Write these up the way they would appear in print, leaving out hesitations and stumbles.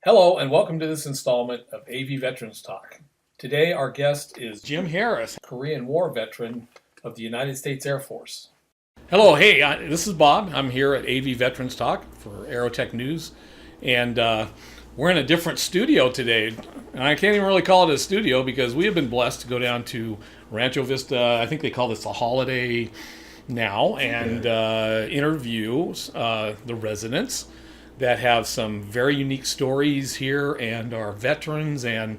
Hello and welcome to this installment of AV Veterans Talk. Today our guest is Jim Harris, Korean War veteran of the United States Air Force. Hello, hey, this is Bob. I'm here at AV Veterans Talk for Aerotech News, and we're in a different studio today. And I can't even really call it a studio because we have been blessed to go down to Rancho Vista. I think they call this a holiday now, and interview the residents that have some very unique stories here and are veterans and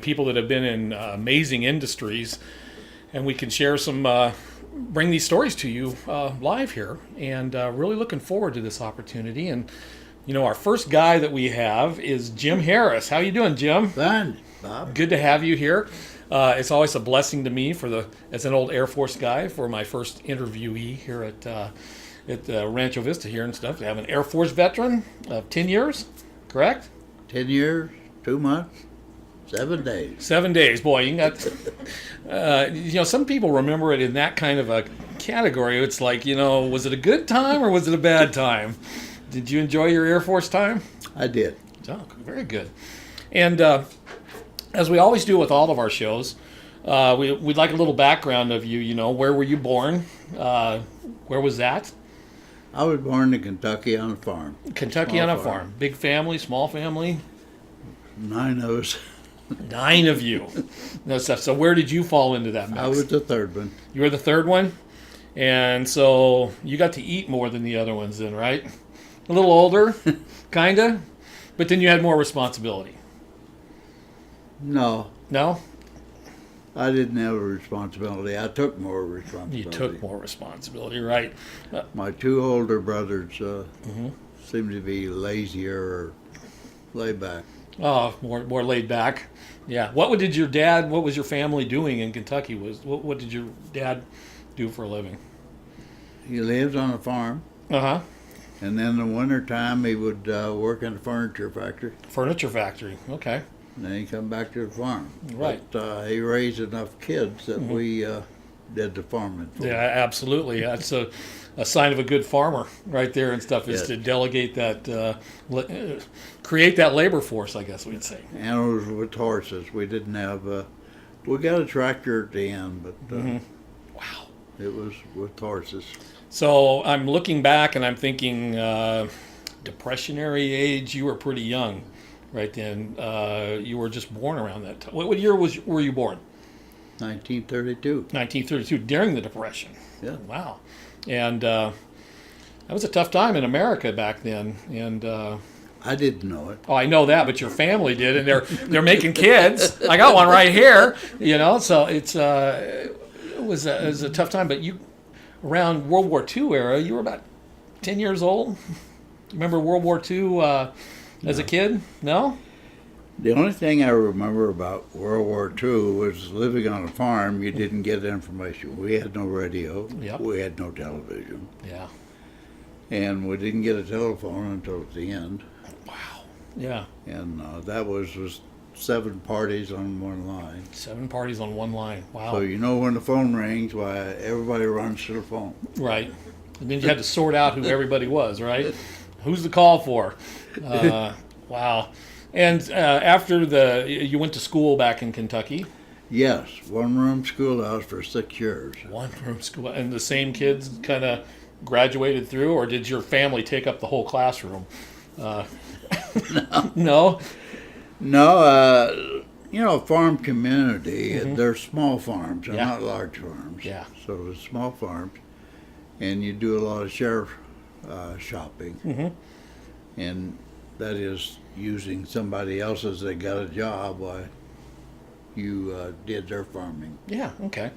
people that have been in amazing industries. And we can share some, bring these stories to you live here. And really looking forward to this opportunity. And, you know, our first guy that we have is Jim Harris. How you doing, Jim? Fine, Bob. Good to have you here. It's always a blessing to me as an old Air Force guy, for my first interviewee here at Rancho Vista here and stuff, to have an Air Force veteran of 10 years, correct? 10 years, 2 months, 7 days. 7 days, boy. You got, some people remember it in that kind of a category. It's like, was it a good time or was it a bad time? Did you enjoy your Air Force time? I did. Oh, very good. And as we always do with all of our shows, we'd like a little background of you. Where were you born? Where was that? I was born in Kentucky on a farm. Kentucky on a farm. Big family, small family? 9 of us. 9 of you. No stuff. So where did you fall into that mix? I was the third one. You were the third one? And so you got to eat more than the other ones then, right? A little older, kind of? But then you had more responsibility. No. No? I didn't have a responsibility. I took more responsibility. You took more responsibility, right. My 2 older brothers seemed to be lazier or laid back. Oh, more laid back. Yeah. What was your family doing in Kentucky? What did your dad do for a living? He lived on a farm. Uh-huh. And then in the wintertime, he would work in a furniture factory. Furniture factory. Okay. And then he come back to the farm. Right. But he raised enough kids that we did the farming for Yeah, absolutely. That's a sign of a good farmer right there and stuff, is to delegate that, create that labor force, I guess we'd say. And it was with horses. We didn't have, we got a tractor at the end, but Wow. it was with horses. So I'm looking back and I'm thinking depressionary age, you were pretty young right then. You were just born around that time. What year were you born? 1932. 1932, during the Depression. Yeah. Wow. And that was a tough time in America back then. And I didn't know it. oh, I know that, but your family did, and they're making kids. I got one right here. So it was a tough time. But you, around World War II era, you were about 10 years old. You remember World War II as a kid? No? The only thing I remember about World War II was living on a farm. You didn't get information. We had no radio. Yep. We had no television. Yeah. And we didn't get a telephone until at the end. Wow. Yeah. And that was 7 parties on one line. 7 parties on one line. Wow. So when the phone rings, why everybody runs to the phone. Right. And then you had to sort out who everybody was, right? Who's the call for? Wow. And after you went to school back in Kentucky? Yes, 1-room schoolhouse for 6 years. 1-room school. And the same kids kind of graduated through, or did your family take up the whole classroom? No? No, farm community, they're small farms, they're not large farms. Yeah. So it's small farms, and you do a lot of share shopping. And that is using somebody else's that got a job while you did their farming. Yeah, okay.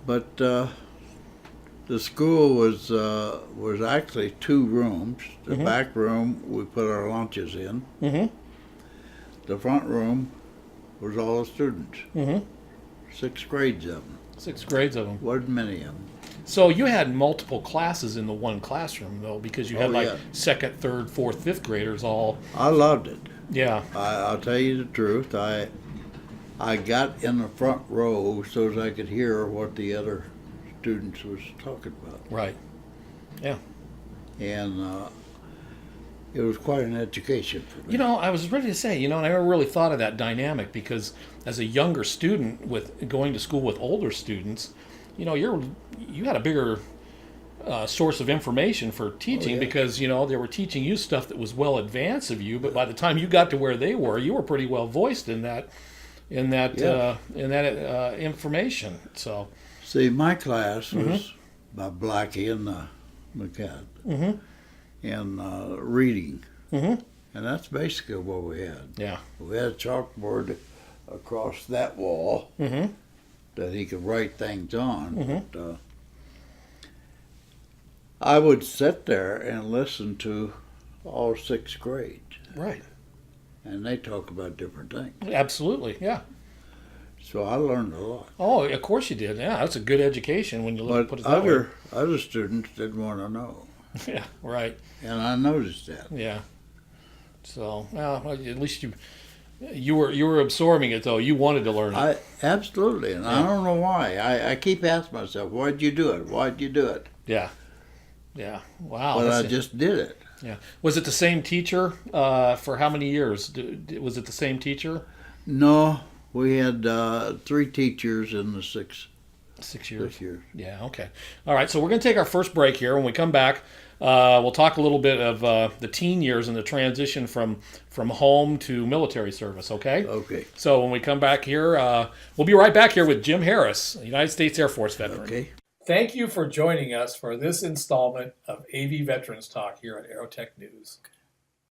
But the school was actually 2 rooms. The back room we put our lunches in. The front room was all the students. 6 grades of them. 6 grades of them. Wasn't many of them. So you had multiple classes in the one classroom, though, because you had yeah. 2nd, 3rd, 4th, 5th graders all. I loved it. Yeah. I'll tell you the truth. I got in the front row so as I could hear what the other students was talking about. Right. Yeah. And it was quite an education for me. You know, I was ready to say, and I never really thought of that dynamic because as a younger student with going to school with older students, you had a bigger source of information for teaching because they were teaching you stuff that was well advanced of you. But by the time you got to where they were, you were pretty well voiced in that information. So, see, my class was by Blackie and McCad and reading, and that's basically what we had. Yeah, we had a chalkboard across that wall that he could write things on. But, I would sit there and listen to all sixth grade. Right. And they talk about different things. Absolutely, yeah. So I learned a lot. Oh, of course you did. Yeah, that's a good education when you put it that way. Other students didn't want to know. Yeah, right. And I noticed that. Yeah. So, well, at least you were absorbing it though. You wanted to learn it. Absolutely, and I don't know why. I keep asking myself, why'd you do it? Why'd you do it? Yeah. Yeah. Wow. But I just did it. Yeah. Was it the same teacher for how many years? Was it the same teacher? No, we had 3 teachers in the 6 years. 6 years. Yeah. Okay. All right. So we're going to take our first break here. When we come back, we'll talk a little bit of the teen years and the transition from home to military service. Okay. Okay. So when we come back here, we'll be right back here with Jim Harris, a United States Air Force veteran. Okay. Thank you for joining us for this installment of AV Veterans Talk here at Aerotech News.